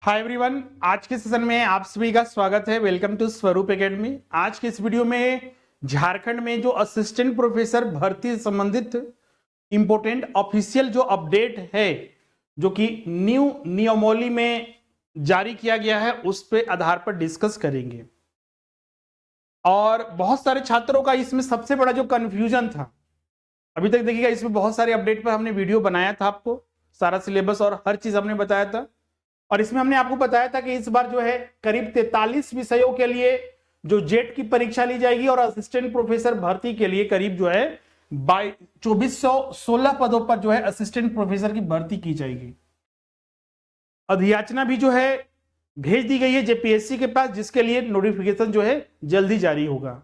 Hi everyone, आज के session में आप सभी का स्वागत है। वेलकम टू स्वरूप एकेडमी। आज के इस वीडियो में झारखंड में जो असिस्टेंट प्रोफेसर भर्ती से संबंधित इंपोर्टेंट ऑफिशियल जो अपडेट है, जो कि न्यू नियमावली में जारी किया गया है, उस पे आधार पर डिस्कस करेंगे। और बहुत सारे छात्रों का इसमें सबसे बड़ा जो कंफ्यूजन था, अभी तक देखिएगा, इसमें बहुत सारे अपडेट पर हमने वीडियो बनाया था, आपको सारा सिलेबस और हर चीज हमने बताया था। और इसमें हमने आपको बताया था कि इस बार जो है करीब 43 विषयों के लिए जो जेट की परीक्षा ली जाएगी और असिस्टेंट प्रोफेसर भर्ती के लिए करीब जो है 2416 पदों पर जो है असिस्टेंट प्रोफेसर की भर्ती की जाएगी। अधियाचना भी जो है भेज दी गई है जेपीएससी के पास, जिसके लिए नोटिफिकेशन जो है जल्दी जारी होगा।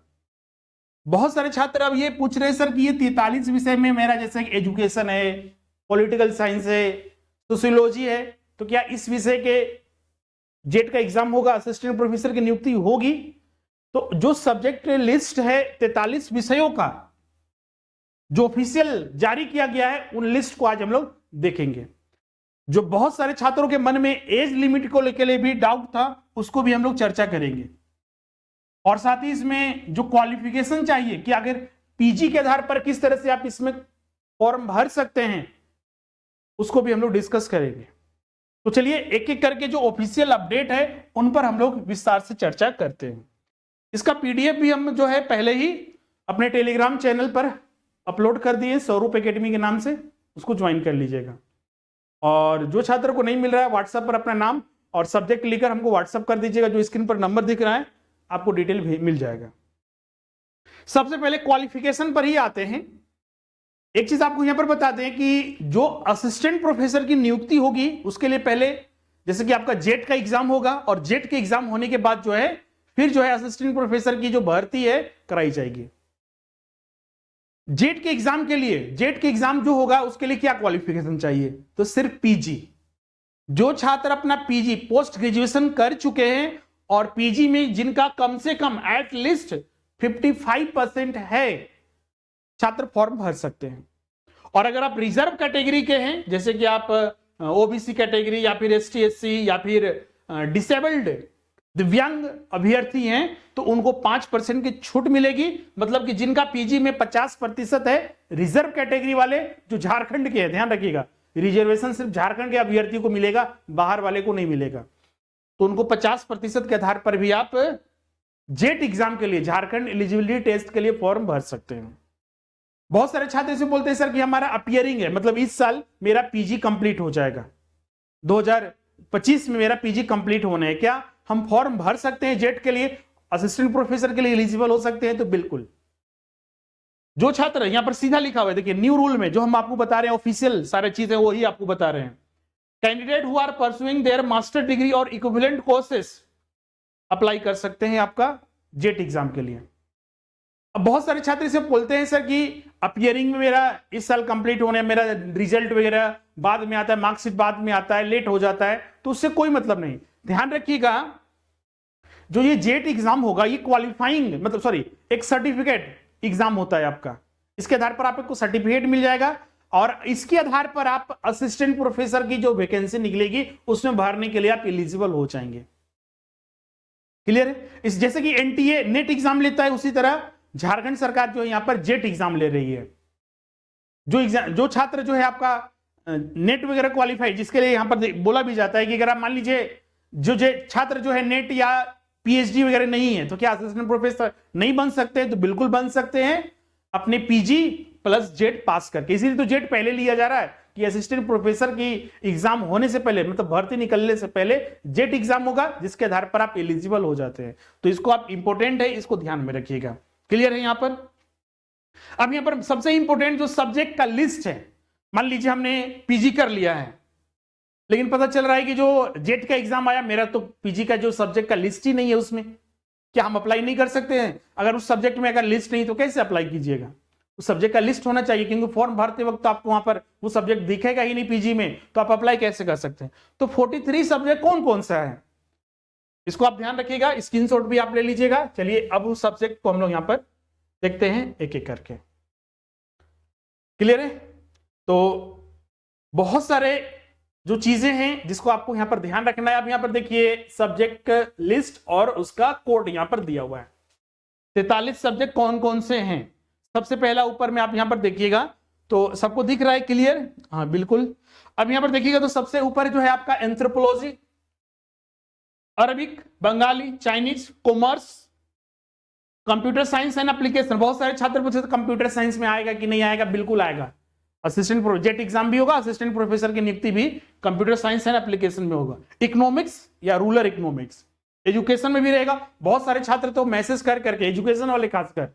बहुत सारे छात्र अब ये पूछ रहे हैं सर कि ये 43 विषय में मेरा जैसे एजुकेशन है, पॉलिटिकल साइंस है, सोशियोलॉजी है, तो क्या इस विषय के जेट का एग्जाम होगा, असिस्टेंट प्रोफेसर की नियुक्ति होगी? तो जो सब्जेक्ट लिस्ट है 43 विषयों का जो ऑफिशियल जारी किया गया है, उन लिस्ट को आज हम लोग देखेंगे। जो बहुत सारे छात्रों के मन में एज लिमिट को लेकर भी डाउट था, उसको भी हम लोग चर्चा करेंगे। और साथ ही इसमें जो क्वालिफिकेशन चाहिए कि अगर पीजी के आधार पर किस तरह से आप इसमें फॉर्म भर सकते हैं, उसको भी हम लोग डिस्कस करेंगे। तो चलिए एक एक करके जो ऑफिशियल अपडेट है उन पर हम लोग विस्तार से चर्चा करते हैं। इसका पीडीएफ भी हम जो है पहले ही अपने टेलीग्राम चैनल पर अपलोड कर दिए स्वरूप एकेडमी के नाम से, उसको ज्वाइन कर लीजिएगा। और जो छात्र को नहीं मिल रहा है, व्हाट्सएप पर अपना नाम और सब्जेक्ट लिखकर हमको व्हाट्सएप कर दीजिएगा। जो स्क्रीन पर नंबर दिख रहा है, आपको डिटेल मिल जाएगा। सबसे पहले क्वालिफिकेशन पर ही आते हैं। एक चीज आपको यहां पर बता दें कि जो असिस्टेंट प्रोफेसर की नियुक्ति होगी, उसके लिए पहले जैसे कि आपका जेट का एग्जाम होगा, और जेट के एग्जाम होने के बाद जो है फिर जो है असिस्टेंट प्रोफेसर की जो भर्ती है कराई जाएगी। जेट के एग्जाम के लिए, जेट के एग्जाम जो होगा उसके लिए क्या क्वालिफिकेशन चाहिए? तो सिर्फ पीजी। जो छात्र अपना पीजी पोस्ट ग्रेजुएशन कर चुके हैं और पीजी में जिनका कम से कम एटलीस्ट 55% है, छात्र फॉर्म भर सकते हैं। और अगर आप रिजर्व कैटेगरी के हैं, जैसे कि आप ओबीसी कैटेगरी या फिर एसटी एससी या फिर डिसेबल्ड दिव्यांग अभ्यर्थी हैं, तो उनको 5% की छूट मिलेगी। मतलब कि जिनका पीजी में 50% है, रिजर्व कैटेगरी वाले जो झारखंड के हैं, ध्यान रखिएगा, रिजर्वेशन सिर्फ झारखंड के अभ्यर्थी को मिलेगा, बाहर वाले को नहीं मिलेगा। तो उनको 50% के आधार पर भी आप जेट एग्जाम के लिए, झारखंड एलिजिबिलिटी टेस्ट के लिए फॉर्म भर सकते हैं। बहुत सारे छात्र ऐसे बोलते हैं सर कि हमारा अपियरिंग है, मतलब इस साल मेरा पीजी कंप्लीट हो जाएगा, 2025 में मेरा पीजी कंप्लीट होना है, क्या हम फॉर्म भर सकते हैं जेट के लिए, असिस्टेंट प्रोफेसर के लिए एलिजिबल हो सकते हैं? तो बिल्कुल। जो छात्र, यहां पर सीधा लिखा हुआ है, देखिए न्यू रूल में जो हम आपको बता रहे हैं, ऑफिशियल सारी चीजें वही आपको बता रहे हैं। Candidate who are pursuing their master degree और इक्विवेलेंट कोर्सेस अप्लाई कर सकते हैं आपका जेट एग्जाम के लिए। अब बहुत सारे छात्र इसे बोलते हैं सर कि अपियरिंग में मेरा इस साल कंप्लीट होने, मेरा रिजल्ट वगैरह बाद में आता है, मार्कशीट बाद में आता है, लेट हो जाता है, तो उससे कोई मतलब नहीं। ध्यान रखिएगा, जो ये जेट एग्जाम होगा, ये क्वालिफाइंग मतलब सॉरी एक सर्टिफिकेट एग्जाम होता है आपका। इसके आधार पर आपको सर्टिफिकेट मिल जाएगा और इसके आधार पर आप असिस्टेंट प्रोफेसर की जो वैकेंसी निकलेगी उसमें भरने के लिए आप एलिजिबल हो जाएंगे। क्लियर है? इस जैसे कि एनटीए नेट एग्जाम लेता है, उसी तरह झारखंड सरकार जो है यहां पर जेट एग्जाम ले रही है। जो छात्र जो है आपका नेट वगैरह क्वालिफाई, जिसके लिए यहां पर बोला भी जाता है कि अगर आप मान लीजिए जो छात्र जो है नेट या पीएचडी वगैरह नहीं है, तो क्या असिस्टेंट प्रोफेसर नहीं बन सकते हैं? तो बिल्कुल बन सकते हैं, अपने पीजी प्लस जेट पास करके। इसीलिए तो जेट पहले लिया जा रहा है कि असिस्टेंट प्रोफेसर की एग्जाम होने से पहले, मतलब भर्ती निकलने से पहले जेट एग्जाम होगा, जिसके आधार पर आप एलिजिबल हो जाते हैं। तो इसको आप इंपॉर्टेंट है, इसको ध्यान में रखिएगा। क्लियर है? यहां पर अब यहां पर सबसे इंपॉर्टेंट जो सब्जेक्ट का लिस्ट है, मान लीजिए हमने पीजी कर लिया है, लेकिन पता चल रहा है कि जो जेट का एग्जाम आया, मेरा तो पीजी का जो सब्जेक्ट का लिस्ट ही नहीं है उसमें, क्या हम अप्लाई नहीं कर सकते हैं? अगर उस सब्जेक्ट में अगर लिस्ट नहीं, तो कैसे अप्लाई कीजिएगा? उस सब्जेक्ट का लिस्ट होना चाहिए, क्योंकि फॉर्म भरते वक्त तो आपको वहां पर वो सब्जेक्ट दिखेगा ही नहीं पीजी में, तो आप अप्लाई कैसे कर सकते हैं? तो 43 सब्जेक्ट कौन कौन सा है, इसको आप ध्यान रखिएगा, स्क्रीनशॉट भी आप ले लीजिएगा। चलिए अब उस सब्जेक्ट को हम लोग यहां पर देखते हैं एक एक करके। क्लियर है? तो बहुत सारे जो चीजें हैं जिसको आपको यहां पर ध्यान रखना है, आप यहां पर देखिए सब्जेक्ट लिस्ट और उसका कोड यहां पर दिया हुआ है। 43 सब्जेक्ट कौन कौन से हैं। सबसे पहला ऊपर में आप यहां पर देखिएगा तो सबको दिख रहा है क्लियर? हाँ बिल्कुल। अब यहां पर देखिएगा तो सबसे ऊपर जो है आपका anthropology, Arabic, Bengali, Chinese, commerce, computer science and application. बहुत सारे छात्र पूछे कंप्यूटर साइंस में आएगा कि नहीं आएगा, बिल्कुल आएगा। असिस्टेंट प्रोजेक्ट एग्जाम भी होगा, असिस्टेंट प्रोफेसर की नियुक्ति भी कंप्यूटर साइंस एंड एप्लीकेशन में होगा। इकोनॉमिक्स या रूरल इकोनॉमिक्स, एजुकेशन में भी रहेगा। बहुत सारे छात्र तो मैसेज कर करके, एजुकेशन वाले खासकर,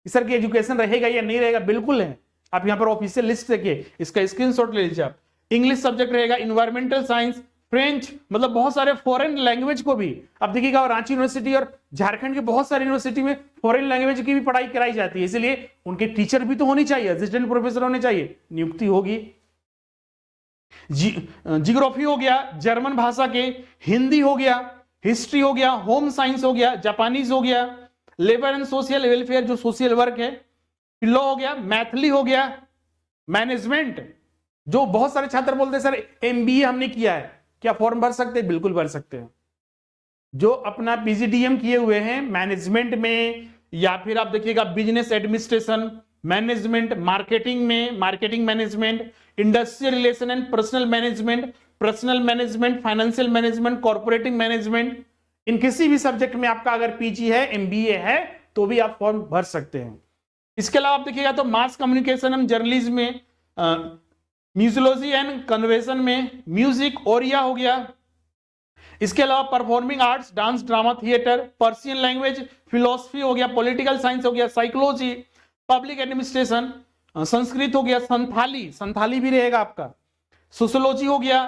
सर की एजुकेशन रहेगा या नहीं रहेगा, बिल्कुल है। आप यहाँ पर ऑफिशियल लिस्ट देखिए, इसका स्क्रीनशॉट ले लीजिए आप। इंग्लिश सब्जेक्ट रहेगा, इन्वायरमेंटल साइंस, फ्रेंच, मतलब बहुत सारे फॉरेन लैंग्वेज को भी आप देखिएगा। रांची यूनिवर्सिटी और झारखंड के बहुत सारी यूनिवर्सिटी में फॉरेन लैंग्वेज की भी पढ़ाई कराई जाती है, इसलिए उनके टीचर भी तो होनी चाहिए, असिस्टेंट प्रोफेसर होने चाहिए, नियुक्ति होगी। जियोग्राफी हो गया, जर्मन भाषा के, हिंदी हो गया, हिस्ट्री हो गया, होम साइंस हो गया, जापानीज हो गया, लेबर एंड सोशल वेलफेयर जो सोशल वर्क है, लॉ हो गया, मैथिली हो गया, मैनेजमेंट। जो बहुत सारे छात्र बोलते हैं सर एमबीए हमने किया है, क्या फॉर्म भर सकते हैं? बिल्कुल भर सकते हैं। जो अपना पीजीडीएम किए हुए हैं मैनेजमेंट में, या फिर आप देखिएगा बिजनेस एडमिनिस्ट्रेशन मैनेजमेंट, मार्केटिंग में marketing management, industrial relation and personal management, personal management, financial management, corporating management, इन किसी भी सब्जेक्ट में आपका अगर पीजी है, एमबीए है, तो भी आप फॉर्म भर सकते हैं। इसके अलावा आप देखिएगा तो मास कम्युनिकेशन एंड जर्नलिज्म में, म्यूजियोलॉजी एंड कन्वेंशन में, म्यूजिक ओरिया हो गया। इसके अलावा performing arts, dance, drama, theatre, Persian language, philosophy हो गया, पॉलिटिकल साइंस हो गया, साइकोलॉजी, पब्लिक एडमिनिस्ट्रेशन, संस्कृत हो गया, संथाली भी रहेगा आपका, सोशियोलॉजी हो गया,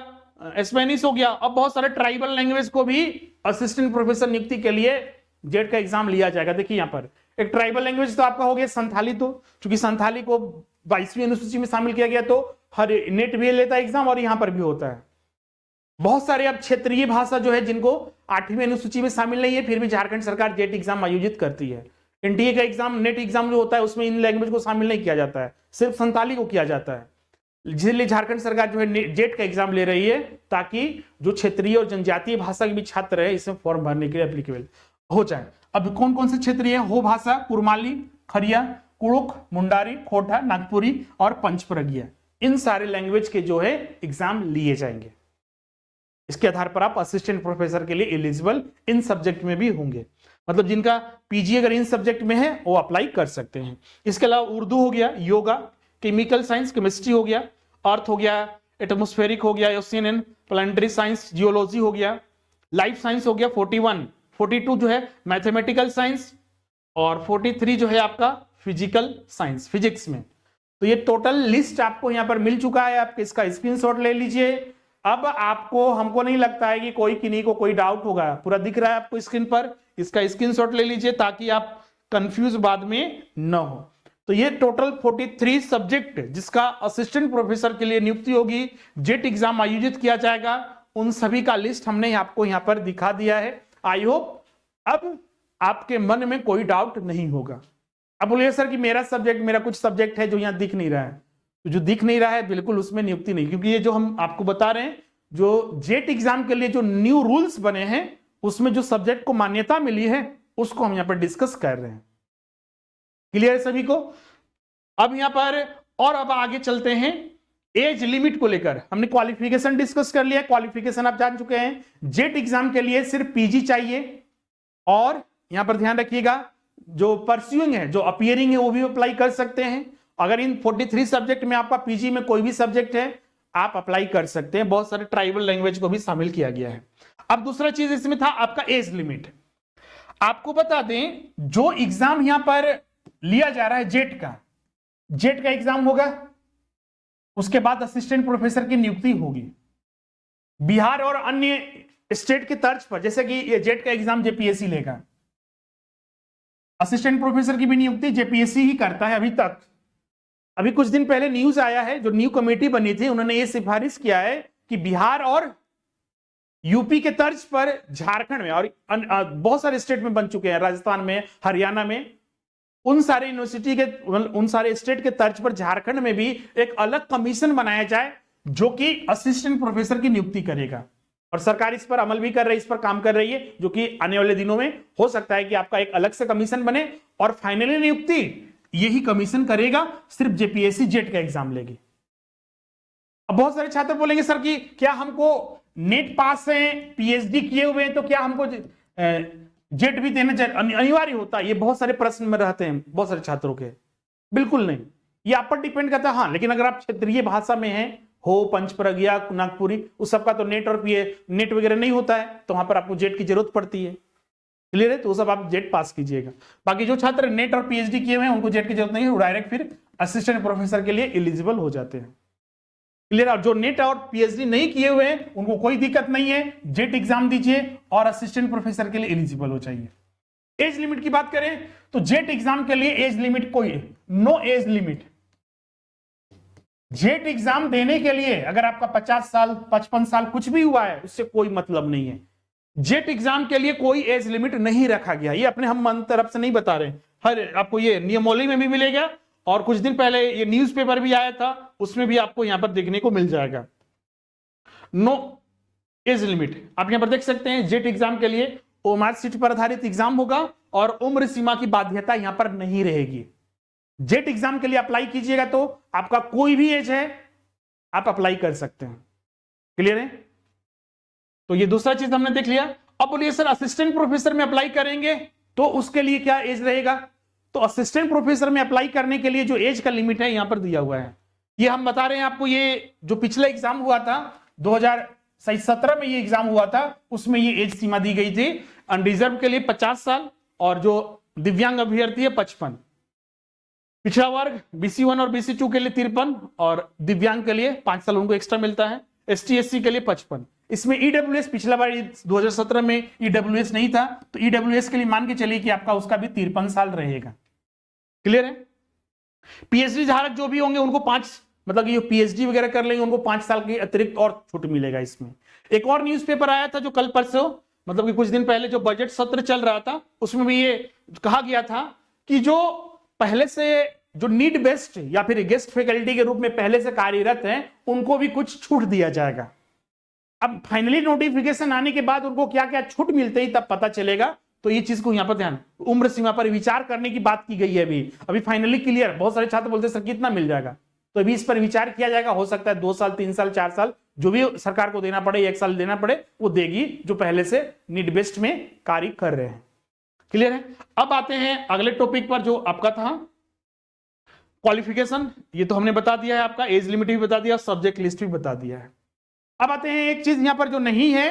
स्पेनिश हो गया। अब बहुत सारे ट्राइबल लैंग्वेज को भी असिस्टेंट प्रोफेसर नियुक्ति के लिए जेट का एग्जाम लिया जाएगा। देखिए यहाँ पर एक ट्राइबल लैंग्वेज तो आपका हो गया संथाली, तो क्योंकि संथाली को 22वीं अनुसूची में शामिल किया गया तो हर नेट भी लेता है एग्जाम और यहां पर भी होता है। बहुत सारे अब क्षेत्रीय भाषा जो है जिनको 8वीं अनुसूची में शामिल नहीं है, फिर भी झारखंड सरकार जेट एग्जाम आयोजित करती है। एनटीए का एग्जाम, नेट एग्जाम जो होता है उसमें इन लैंग्वेज को शामिल नहीं किया जाता है, सिर्फ संथाली को किया जाता है। इसलिए झारखंड सरकार जो है जेट का एग्जाम ले रही है ताकि जो क्षेत्रीय और जनजातीय भाषा के भी छात्र है इसमें फॉर्म भरने के लिए एप्लीकेबल हो जाए। अब कौन कौन से क्षेत्रीय हो भाषा? कुरमाली, खरिया, कुड़ुक, मुंडारी, खोटा, नागपुरी और पंचपरगिया। इन सारे लैंग्वेज के जो है एग्जाम लिए जाएंगे। इसके आधार पर आप असिस्टेंट प्रोफेसर के लिए एलिजिबल इन सब्जेक्ट में भी होंगे। मतलब जिनका पीजी अगर इन सब्जेक्ट में है वो अप्लाई कर सकते हैं। इसके अलावा उर्दू हो गया, योगा, केमिकल साइंस, केमिस्ट्री हो गया, अर्थ हो गया, एटमोस्फेरिक हो गया, ocean and planetary science, geology हो गया, लाइफ साइंस हो गया 41, 42 जो है मैथमेटिकल साइंस और 43 जो है आपका फिजिकल साइंस, फिजिक्स में। तो ये टोटल लिस्ट आपको यहां पर मिल चुका है, आप इसका स्क्रीनशॉट ले लीजिए। अब आपको, हमको नहीं लगता है कि कोई किन्हीं को कोई डाउट होगा, पूरा दिख रहा है आपको स्क्रीन पर, इसका स्क्रीनशॉट ले लीजिए ताकि आप कंफ्यूज बाद में न हो। तो ये टोटल 43 सब्जेक्ट जिसका असिस्टेंट प्रोफेसर के लिए नियुक्ति होगी, जेट एग्जाम आयोजित किया जाएगा, उन सभी का लिस्ट हमने आपको यहां पर दिखा दिया है। आई होप अब आपके मन में कोई डाउट नहीं होगा। अब बोलिए सर कि मेरा कुछ सब्जेक्ट है जो यहां दिख नहीं रहा है, तो जो दिख नहीं रहा है बिल्कुल उसमें नियुक्ति नहीं, क्योंकि ये जो हम आपको बता रहे हैं जो जेट एग्जाम के लिए जो न्यू रूल्स बने हैं उसमें जो सब्जेक्ट को मान्यता मिली है उसको हम यहां पर डिस्कस कर रहे हैं। क्लियर है सभी को? अब यहां पर और अब आगे चलते हैं एज लिमिट को लेकर। हमने क्वालिफिकेशन डिस्कस कर लिया, क्वालिफिकेशन आप जान चुके हैं। जेट एग्जाम के लिए सिर्फ पीजी चाहिए और यहां पर ध्यान रखिएगा जो परस्यूइंग है, जो अपियरिंग है वो भी अप्लाई कर सकते हैं। अगर इन 43 सब्जेक्ट में आपका पीजी में कोई भी सब्जेक्ट है आप अप्लाई कर सकते हैं। बहुत सारे ट्राइबल लैंग्वेज को भी शामिल किया गया है। अब दूसरा चीज इसमें था आपका एज लिमिट। आपको बता दें जो एग्जाम यहां पर लिया जा रहा है जेट का एग्जाम होगा, उसके बाद असिस्टेंट प्रोफेसर की नियुक्ति होगी। बिहार और अन्य स्टेट के तर्ज पर, जैसे कि ये जेट का एग्जाम जेपीएससी लेगा, असिस्टेंट प्रोफेसर की भी नियुक्ति जेपीएससी ही करता है अभी तक। अभी कुछ दिन पहले न्यूज आया है, जो न्यू कमेटी बनी थी उन्होंने ये सिफारिश किया है कि बिहार और यूपी के तर्ज पर झारखंड में और बहुत सारे स्टेट में बन चुके हैं, राजस्थान में, हरियाणा में, उन सारे स्टेट के तर्ज पर झारखंड में भी एक अलग कमीशन बनाया जाए जो कि असिस्टेंट प्रोफेसर की नियुक्ति करेगा, और सरकार इस पर अमल भी कर रही है, इस पर काम कर रही है, जो कि आने वाले दिनों में हो सकता है कि आपका एक अलग से कमीशन बने और फाइनली नियुक्ति यही कमीशन करेगा, सिर्फ जेपीएससी जेट का एग्जाम लेगी। अब बहुत सारे छात्र बोलेंगे सर कि क्या हमको नेट पास है, पीएचडी किए हुए हैं, तो क्या हमको जेट भी देना अनिवार्य होता है? ये बहुत सारे प्रश्न में रहते हैं बहुत सारे छात्रों के। बिल्कुल नहीं, ये आप पर डिपेंड करता है। हाँ, लेकिन अगर आप क्षेत्रीय भाषा में हैं, हो पंचपरगिया, नागपुरी, उस सबका तो नेट और नेट वगैरह नहीं होता है, तो वहां पर आपको जेट की जरूरत पड़ती है। क्लियर है? तो वो सब आप जेट पास कीजिएगा। बाकी जो छात्र नेट और पीएचडी किए हुए हैं उनको जेट की जरूरत नहीं है, वो डायरेक्ट फिर असिस्टेंट प्रोफेसर के लिए एलिजिबल हो जाते हैं। क्लियर? और जो नेट और पीएचडी नहीं किए हुए हैं उनको कोई दिक्कत नहीं है, जेट एग्जाम दीजिए और असिस्टेंट प्रोफेसर के लिए एलिजिबल हो जाइए। एज लिमिट की बात करें तो जेट एग्जाम के लिए एज लिमिट कोई no age limit. JET exam देने के लिए अगर आपका 50 साल 55 साल कुछ भी हुआ है उससे कोई मतलब नहीं है। जेट एग्जाम के लिए कोई एज लिमिट नहीं रखा गया, ये अपने हम मन तरफ से नहीं बता रहे। हर आपको ये नियमावली में भी मिलेगा और कुछ दिन पहले ये न्यूज़पेपर भी आया था, उसमें भी आपको यहां पर देखने को मिल जाएगा। नो एज लिमिट आप यहां पर देख सकते हैं। जेट एग्जाम के लिए ओएमआर सीट पर आधारित एग्जाम होगा और उम्र सीमा की बाध्यता यहां पर नहीं रहेगी। जेट एग्जाम के लिए अप्लाई कीजिएगा तो आपका कोई भी एज है आप अप्लाई कर सकते हैं। क्लियर है? तो ये दूसरा चीज हमने देख लिया। अब बोलिए सर असिस्टेंट प्रोफेसर में अप्लाई करेंगे तो उसके लिए क्या एज रहेगा? तो असिस्टेंट प्रोफेसर में अप्लाई करने के लिए जो एज का लिमिट है यहां पर दिया हुआ है, ये हम बता रहे हैं आपको। ये जो पिछला एग्जाम हुआ था 2017 में ये एग्जाम हुआ था, उसमें ये एज सीमा दी गई थी। अनरिजर्व के लिए 50 साल और जो दिव्यांग अभ्यर्थी है 55। पिछड़ा वर्ग BC1 और BC2 के लिए 53 और दिव्यांग के लिए 5 साल उनको एक्स्ट्रा मिलता है। ST SC के लिए 55। इसमें EWS पिछला बार 2017 में EWS नहीं था, तो EWS के लिए मान के चलिए कि आपका उसका भी 53 साल रहेगा। क्लियर है? पीएचडी धारक जो भी होंगे उनको 5 मतलब ये पीएचडी वगैरह कर लेंगे उनको 5 साल की अतिरिक्त और छूट मिलेगा। इसमें एक और न्यूज़पेपर आया था जो कल परसों मतलब कि कुछ दिन पहले जो बजट सत्र चल रहा था उसमें भी ये कहा गया था कि जो पहले से जो नीड बेस्ड या फिर गेस्ट फैकल्टी के रूप में पहले से कार्यरत हैं उनको भी कुछ छूट दिया जाएगा। अब फाइनली नोटिफिकेशन आने के बाद उनको क्या क्या छूट मिलते ही तब पता चलेगा। तो ये चीज को यहां पर ध्यान, उम्र सीमा पर विचार करने की बात की गई है। अभी फाइनली क्लियर। बहुत सारे छात्र बोलते हैं सर कितना मिल जाएगा, तो अभी इस पर विचार किया जाएगा। हो सकता है 2 साल 3 साल 4 साल जो भी सरकार को देना पड़े, 1 साल देना पड़े, वो देगी जो पहले से नीड बेस्ड में कार्य कर रहे हैं। क्लियर है? अब आते हैं अगले टॉपिक पर जो आपका था क्वालिफिकेशन। ये तो हमने बता दिया है, आपका एज लिमिट भी बता दिया, सब्जेक्ट लिस्ट भी बता दिया है। अब आते हैं एक चीज यहां पर जो नहीं है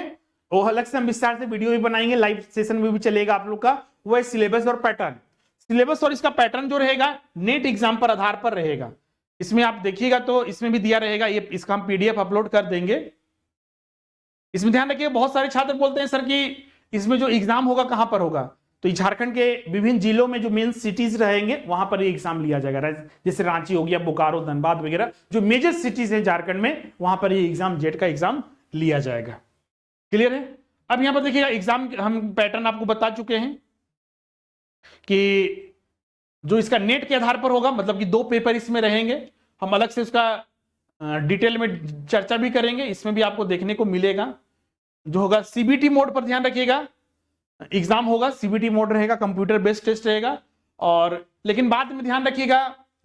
वो अलग से हम विस्तार से वीडियो भी बनाएंगे, लाइव सेशन में भी चलेगा आप लोग का, वो है सिलेबस और पैटर्न। सिलेबस और इसका पैटर्न जो रहेगा नेट एग्जाम पर आधार पर रहेगा। इसमें आप देखिएगा तो इसमें भी दिया रहेगा, ये इसका हम PDF अपलोड कर देंगे। इसमें ध्यान रखिए बहुत सारे छात्र बोलते हैं सर कि इसमें जो एग्जाम होगा कहां पर होगा, तो झारखंड के विभिन्न जिलों में जो मेन सिटीज रहेंगे वहां पर ये एग्जाम लिया जाएगा। जैसे रांची हो गया, बोकारो, धनबाद वगैरह जो मेजर सिटीज है झारखंड में, वहां पर ये एग्जाम जेट का एग्जाम लिया जाएगा। क्लियर है? अब यहां पर देखिएगा एग्जाम हम पैटर्न आपको बता चुके हैं कि जो इसका नेट के आधार पर होगा, मतलब कि 2 पेपर इसमें रहेंगे। हम अलग से उसका डिटेल में चर्चा भी करेंगे, इसमें भी आपको देखने को मिलेगा। जो होगा CBT मोड पर ध्यान रखिएगा, एग्जाम होगा CBT मोड रहेगा, कंप्यूटर बेस्ड टेस्ट रहेगा। और लेकिन बाद में ध्यान रखिएगा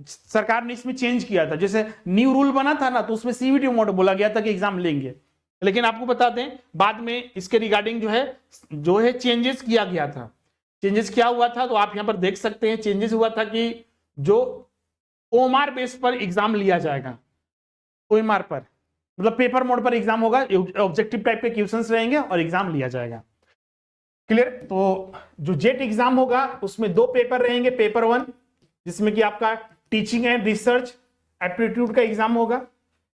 सरकार ने इसमें चेंज किया था, जैसे न्यू रूल बना था ना, तो उसमें CBT मोड बोला गया था कि एग्जाम लेंगे। लेकिन आपको बता दें बाद में इसके रिगार्डिंग जो है चेंजेस किया गया था। चेंजेस क्या हुआ था तो आप यहां पर देख सकते हैं। चेंजेस हुआ था कि जो OMR बेस पर एग्जाम लिया जाएगा, OMR पर मतलब पेपर मोड पर एग्जाम होगा, ऑब्जेक्टिव टाइप के क्वेश्चंस रहेंगे और एग्जाम लिया जाएगा। क्लियर? तो जो जेट एग्जाम होगा उसमें 2 पेपर रहेंगे। पेपर 1 जिसमें कि आपका टीचिंग एंड रिसर्च एप्टीट्यूड का एग्जाम होगा,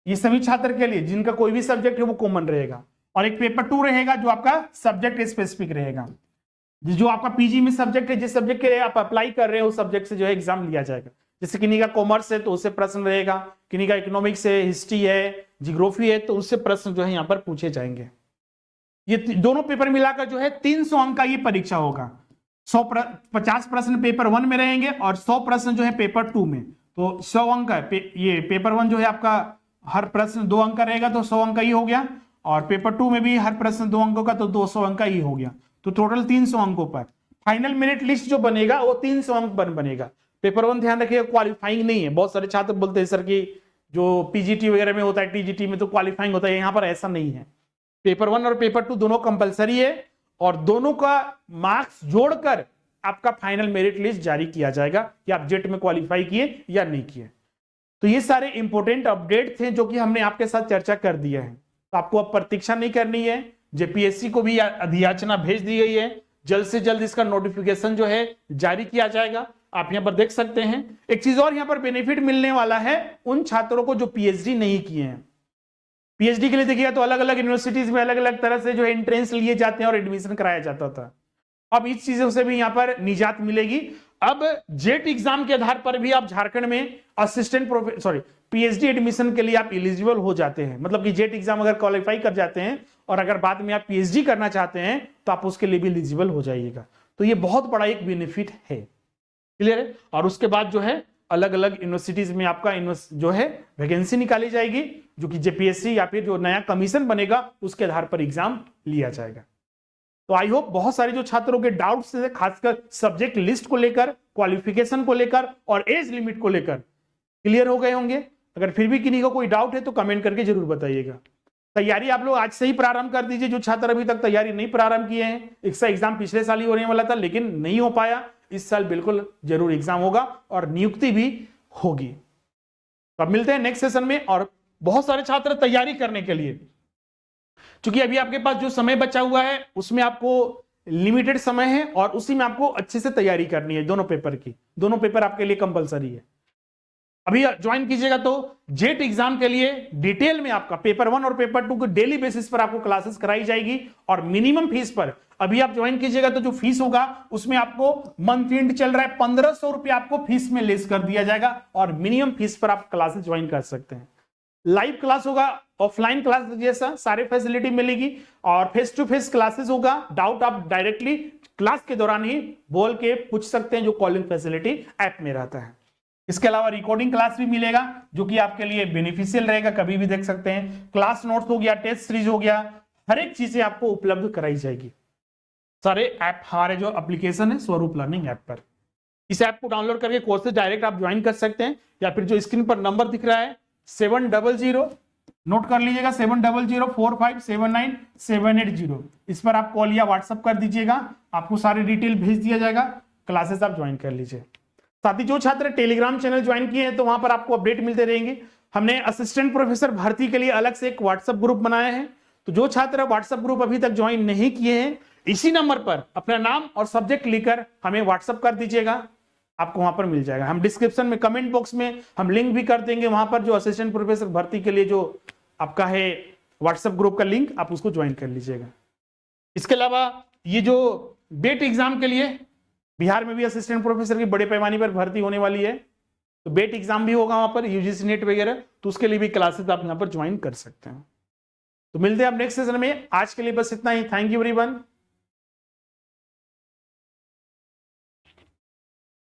ये सभी छात्र के लिए जिनका कोई भी सब्जेक्ट है वो कॉमन रहेगा। और एक पेपर 2 रहेगा जो आपका सब्जेक्ट स्पेसिफिक रहेगा, जो आपका पीजी में सब्जेक्ट है, जिस सब्जेक्ट के लिए आप अप्लाई कर रहे हो उस सब्जेक्ट से जो है एग्जाम लिया जाएगा। जैसे किन्हीं का कॉमर्स है तो उससे प्रश्न रहेगा, किन्हीं का इकोनॉमिक्स है, हिस्ट्री है, जियोग्राफी है, तो उससे प्रश्न जो है यहाँ पर पूछे जाएंगे। ये दोनों पेपर मिलाकर जो है 300 अंक का ये परीक्षा होगा। 50 प्रश्न पेपर 1 में रहेंगे और 100 प्रश्न जो है पेपर 2 में। तो 100 अंक है ये पेपर 1 जो है आपका हर प्रश्न 2 अंक का रहेगा तो 100 अंक का ही हो गया, और पेपर 2 में भी हर प्रश्न 2 अंकों का तो 200 अंक का ही हो गया, तो टोटल 300 अंकों पर फाइनल मेरिट लिस्ट जो बनेगा वो 300 अंक पर बनेगा। पेपर 1 ध्यान रखिएगा क्वालिफाइंग नहीं है। बहुत सारे छात्र बोलते हैं सर कि जो पीजीटी वगैरह में होता है, टीजीटी में तो क्वालिफाइंग होता है, यहाँ पर ऐसा नहीं है। पेपर 1 और पेपर 2 दोनों कंपलसरी है, और दोनों का मार्क्स जोड़कर आपका फाइनल मेरिट लिस्ट जारी किया जाएगा कि आप जेट में क्वालिफाई किए या नहीं किए। तो ये सारे इंपॉर्टेंट अपडेट थे जो कि हमने आपके साथ चर्चा कर दिया है। तो आपको अब प्रतीक्षा नहीं करनी है, जेपीएससी को भी अधियाचना भेज दी गई है, जल्द से जल्द इसका नोटिफिकेशन जो है जारी किया जाएगा। आप यहां पर देख सकते हैं। एक चीज और यहां पर बेनिफिट मिलने वाला है उन छात्रों को जो पीएचडी नहीं किए हैं। पीएचडी के लिए देखिएगा तो अलग अलग यूनिवर्सिटीज में अलग अलग तरह से जो है एंट्रेंस लिए जाते हैं और एडमिशन कराया जाता था। अब इस चीजों से भी यहां पर निजात मिलेगी। अब जेट एग्जाम के आधार पर भी आप झारखंड में पीएचडी एडमिशन के लिए आप एलिजिबल हो जाते हैं। मतलब कि जेट एग्जाम अगर क्वालिफाई कर जाते हैं और अगर बाद में आप पीएचडी करना चाहते हैं तो आप उसके लिए भी एलिजिबल हो जाइएगा। तो ये बहुत बड़ा एक बेनिफिट है। क्लियर है। और उसके बाद जो है अलग अलग यूनिवर्सिटीज में आपका जो है वैकेंसी निकाली जाएगी, जो कि जेपीएससी या फिर जो नया कमीशन बनेगा उसके आधार पर एग्जाम लिया जाएगा। तो आई होप बहुत सारे जो छात्रों के डाउट्स थे, खासकर सब्जेक्ट लिस्ट को लेकर, क्वालिफिकेशन को लेकर और एज लिमिट को लेकर क्लियर हो गए होंगे। अगर फिर भी किन्हीं को कोई डाउट है तो कमेंट करके जरूर बताइएगा। तैयारी आप लोग आज से ही प्रारंभ कर दीजिए। जो छात्र अभी तक तैयारी नहीं प्रारंभ किए हैं, इसका एग्जाम पिछले साल ही होने वाला था लेकिन नहीं हो पाया, इस साल बिल्कुल जरूर एग्जाम होगा और नियुक्ति भी होगी। तो अब मिलते हैं नेक्स्ट सेशन में। और बहुत सारे छात्र तैयारी करने के लिए, क्योंकि अभी आपके पास जो समय बचा हुआ है उसमें आपको लिमिटेड समय है और उसी में आपको अच्छे से तैयारी करनी है दोनों पेपर की। दोनों पेपर आपके लिए कंपलसरी है। अभी ज्वाइन कीजिएगा तो जेट एग्जाम के लिए डिटेल में आपका पेपर 1 और पेपर 2 को डेली बेसिस पर आपको क्लासेस कराई जाएगी और मिनिमम फीस पर अभी आप ज्वाइन कीजिएगा तो जो फीस होगा उसमें आपको मंथ एंड चल रहा है 1500 रुपया आपको फीस में लेस कर दिया जाएगा और मिनिमम फीस पर आप क्लासेस ज्वाइन कर सकते हैं। लाइव क्लास होगा, ऑफलाइन क्लास जैसा सारे फैसिलिटी मिलेगी और फेस टू फेस क्लासेस होगा। डाउट आप डायरेक्टली क्लास के दौरान ही बोल के पूछ सकते हैं जो कॉलिंग फैसिलिटी ऐप में रहता है। इसके अलावा रिकॉर्डिंग क्लास भी मिलेगा जो कि आपके लिए बेनिफिशियल रहेगा, कभी भी देख सकते हैं। क्लास नोट्स हो गया, टेस्ट सीरीज हो गया, हर एक चीजें आपको उपलब्ध कराई जाएगी सारे ऐप, हमारे जो एप्लीकेशन है स्वरूप लर्निंग ऐप पर। इस ऐप को डाउनलोड करके कोर्सेज डायरेक्ट आप ज्वाइन कर सकते हैं या फिर जो स्क्रीन पर नंबर दिख रहा है 700, नोट कर लीजिएगा 70045797880, इस पर आप कॉल या व्हाट्सएप कर दीजिएगा, आपको सारी डिटेल भेज दिया जाएगा, क्लासेस आप ज्वाइन कर लीजिए। साथ ही जो छात्र टेलीग्राम चैनल ज्वाइन किए हैं तो वहां पर आपको अपडेट मिलते रहेंगे। हमने असिस्टेंट प्रोफेसर भर्ती के लिए अलग से एक व्हाट्सएप ग्रुप बनाया है, तो जो छात्र व्हाट्सएप ग्रुप अभी तक ज्वाइन नहीं किए हैं इसी नंबर पर अपना नाम और सब्जेक्ट लिखकर हमें व्हाट्सएप कर दीजिएगा, आपको वहां पर मिल जाएगा। हम डिस्क्रिप्शन में कमेंट बॉक्स में हम लिंक भी कर देंगे, वहां पर जो असिस्टेंट प्रोफेसर भर्ती के लिए जो आपका है व्हाट्सएप ग्रुप का लिंक, आप उसको ज्वाइन कर लीजिएगा। इसके अलावा ये जो बेट एग्जाम के लिए बिहार में भी असिस्टेंट प्रोफेसर की बड़े पैमाने पर भर्ती होने वाली है, तो बेट एग्जाम भी होगा वहां पर, यूजीसी नेट वगैरह, तो उसके लिए भी क्लासेस आप यहां पर ज्वाइन कर सकते हैं। तो मिलते हैं आप नेक्स्ट सेशन में। आज के लिए बस इतना ही। Thank you everyone.